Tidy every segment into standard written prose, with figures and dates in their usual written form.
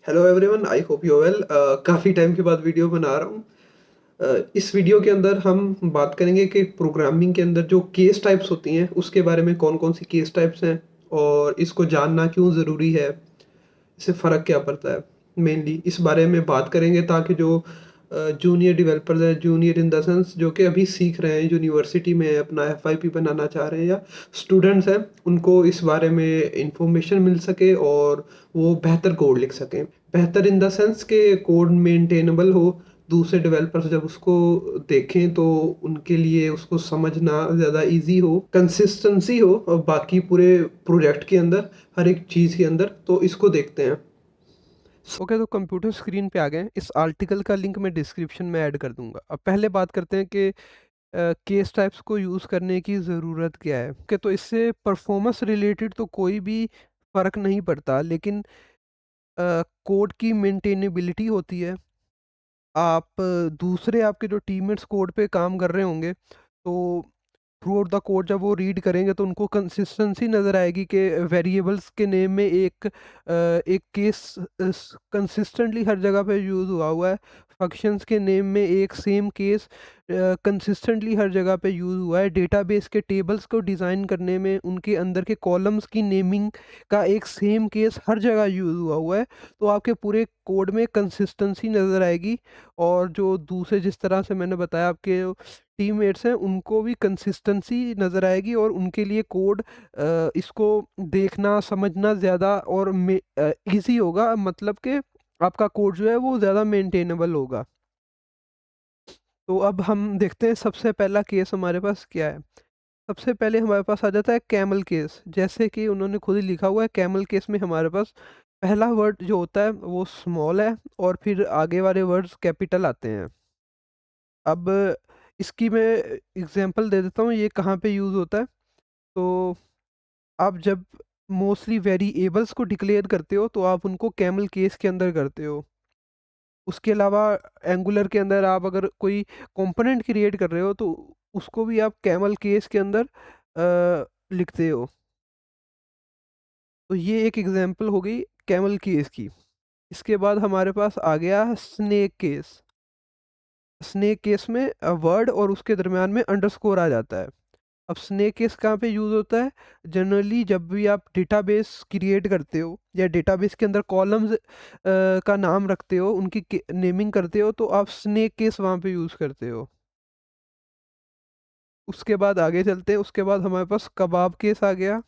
Hello everyone, I hope you well. काफ़ी time के बाद वीडियो बना रहा हूँ। इस वीडियो के अंदर हम बात करेंगे कि प्रोग्रामिंग के अंदर जो केस टाइप्स होती हैं उसके बारे में कौन कौन सी केस टाइप्स हैं और इसको जानना क्यों ज़रूरी है, इससे फ़र्क क्या पड़ता है। मेनली इस बारे में बात करेंगे ताकि जो जूनियर डेवलपर्स हैं, जूनियर इन द सेंस जो कि अभी सीख रहे हैं, यूनिवर्सिटी में अपना एफआईपी बनाना चाह रहे हैं या स्टूडेंट्स हैं, उनको इस बारे में इंफॉर्मेशन मिल सके और वो बेहतर कोड लिख सकें। बेहतर इन द सेंस के कोड मेंटेनेबल हो, दूसरे डेवलपर्स जब उसको देखें तो उनके लिए उसको समझना ज़्यादा ईज़ी हो, कंसिस्टेंसी हो और बाकी पूरे प्रोजेक्ट के अंदर, हर एक चीज़ के अंदर। तो इसको देखते हैं। ओके, तो कंप्यूटर स्क्रीन पे आ गए हैं। इस आर्टिकल का लिंक मैं डिस्क्रिप्शन में ऐड कर दूँगा। अब पहले बात करते हैं कि केस टाइप्स को यूज़ करने की ज़रूरत क्या है? ओके, तो इससे परफॉर्मेंस रिलेटेड तो कोई भी फ़र्क नहीं पड़ता, लेकिन कोड की मेंटेनेबिलिटी होती है। आप दूसरे आपके जो टीममेट्स कोड पे काम कर रहे होंगे, तो थ्रू आउट द कोड जब वो रीड करेंगे तो उनको कंसिस्टेंसी नज़र आएगी कि वेरिएबल्स के नेम में एक केस कंसिस्टेंटली हर जगह पे यूज़ हुआ हुआ है। फंक्शंस के नेम में एक सेम केस कंसिस्टेंटली हर जगह पे यूज़ हुआ है। डेटाबेस के टेबल्स को डिज़ाइन करने में उनके अंदर के कॉलम्स की नेमिंग का एक सेम केस हर जगह यूज़ हुआ हुआ है। तो आपके पूरे कोड में कंसिस्टेंसी नज़र आएगी और जो दूसरे जिस तरह से मैंने बताया आपके टीममेट्स हैं उनको भी कंसिस्टेंसी नज़र आएगी और उनके लिए कोड इसको देखना समझना ज़्यादा और ईज़ी होगा, मतलब कि आपका कोड जो है वो ज़्यादा मेंटेनेबल होगा। तो अब हम देखते हैं सबसे पहला केस हमारे पास क्या है। सबसे पहले हमारे पास आ जाता है कैमल केस। जैसे कि उन्होंने खुद ही लिखा हुआ है, कैमल केस में हमारे पास पहला वर्ड जो होता है वो स्मॉल है और फिर आगे वाले वर्ड्स कैपिटल आते हैं। अब इसकी मैं एग्जांपल दे देता हूँ ये कहाँ पे यूज़ होता है। तो आप जब मोस्टली वेरिएबल्स को डिक्लेयर करते हो तो आप उनको कैमल केस के अंदर करते हो। उसके अलावा एंगुलर के अंदर आप अगर कोई कंपोनेंट क्रिएट कर रहे हो तो उसको भी आप कैमल केस के अंदर लिखते हो। तो ये एक एग्जांपल हो गई कैमल केस की। इसके बाद हमारे पास आ गया स्नेक केस। स्नेक केस में वर्ड और उसके दरमियान में अंडरस्कोर आ जाता है। अब स्नेक केस कहाँ पे यूज़ होता है? जनरली जब भी आप डेटाबेस क्रिएट करते हो या डेटाबेस के अंदर कॉलम्स का नाम रखते हो, उनकी नेमिंग करते हो, तो आप स्नेक केस वहाँ पे यूज़ करते हो। उसके बाद आगे चलते हैं, उसके बाद हमारे पास कबाब केस आ गया।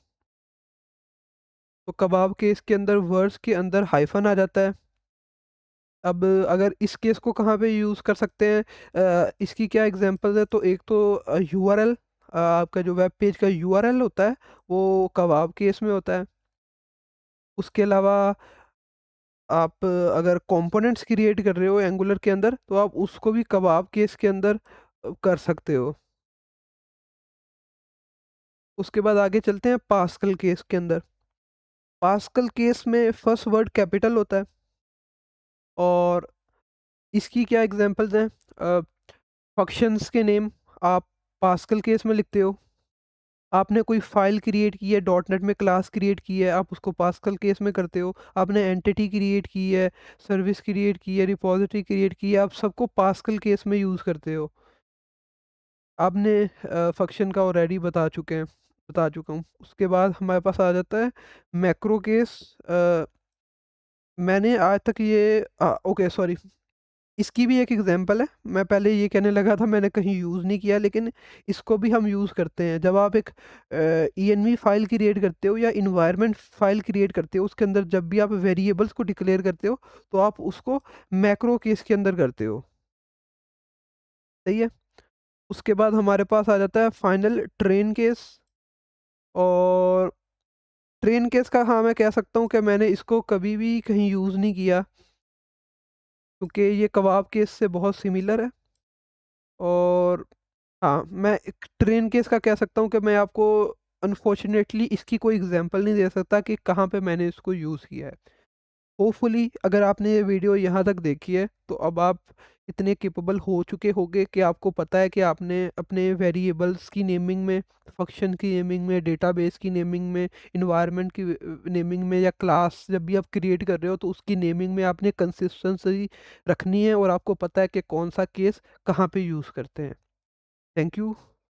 तो कबाब केस के अंदर वर्ड्स के अंदर हाइफन आ जाता है। अब अगर इस केस को कहाँ पे यूज़ कर सकते हैं, इसकी क्या एग्जांपल्स है, तो एक तो यूआरएल, आपका जो वेब पेज का यूआरएल होता है वो कबाब केस में होता है। उसके अलावा आप अगर कंपोनेंट्स क्रिएट कर रहे हो एंगुलर के अंदर तो आप उसको भी कबाब केस के अंदर कर सकते हो। उसके बाद आगे चलते हैं पास्कल केस के अंदर। पास्कल केस में फर्स्ट वर्ड कैपिटल होता है और इसकी क्या एग्जांपल्स हैं? फंक्शंस के नेम आप पास्कल केस में लिखते हो। आपने कोई फ़ाइल क्रिएट की है, डॉट नेट में क्लास क्रिएट की है, आप उसको पास्कल केस में करते हो। आपने एंटिटी क्रिएट की है, सर्विस क्रिएट की है, रिपॉज़िटरी क्रिएट की है, आप सबको पास्कल केस में यूज़ करते हो। आपने फ़ंक्शन का ऑलरेडी बता चुका हूँ। उसके बाद हमारे पास आ जाता है मैक्रो केस। मैंने आज तक ये ओके सॉरी, इसकी भी एक एग्जांपल है। मैं पहले ये कहने लगा था मैंने कहीं यूज़ नहीं किया, लेकिन इसको भी हम यूज़ करते हैं। जब आप एक ENV फाइल क्रिएट करते हो या इन्वायरमेंट फाइल क्रिएट करते हो, उसके अंदर जब भी आप वेरिएबल्स को डिक्लेयर करते हो, तो आप उसको मैक्रो केस के अंदर करते हो। सही है? उसके बाद हमारे पास आ जाता है फाइनल ट्रेन केस। और ट्रेन केस का हाँ, मैं कह सकता हूँ कि मैंने इसको कभी भी कहीं यूज़ नहीं किया, क्योंकि ये कबाब केस से बहुत सिमिलर है। और हाँ, मैं एक ट्रेन केस का कह सकता हूँ कि मैं आपको अनफॉर्चुनेटली इसकी कोई एग्ज़ाम्पल नहीं दे सकता कि कहाँ पे मैंने इसको यूज़ किया है। होपफुली अगर आपने ये वीडियो यहाँ तक देखी है तो अब आप इतने कैपेबल हो चुके होंगे कि आपको पता है कि आपने अपने वेरिएबल्स की नेमिंग में, फंक्शन की नेमिंग में, डेटाबेस की नेमिंग में, इन्वायरमेंट की नेमिंग में, या क्लास जब भी आप क्रिएट कर रहे हो तो उसकी नेमिंग में आपने कंसिस्टेंसी रखनी है, और आपको पता है कि कौन सा केस कहाँ पे यूज़ करते हैं। Thank you.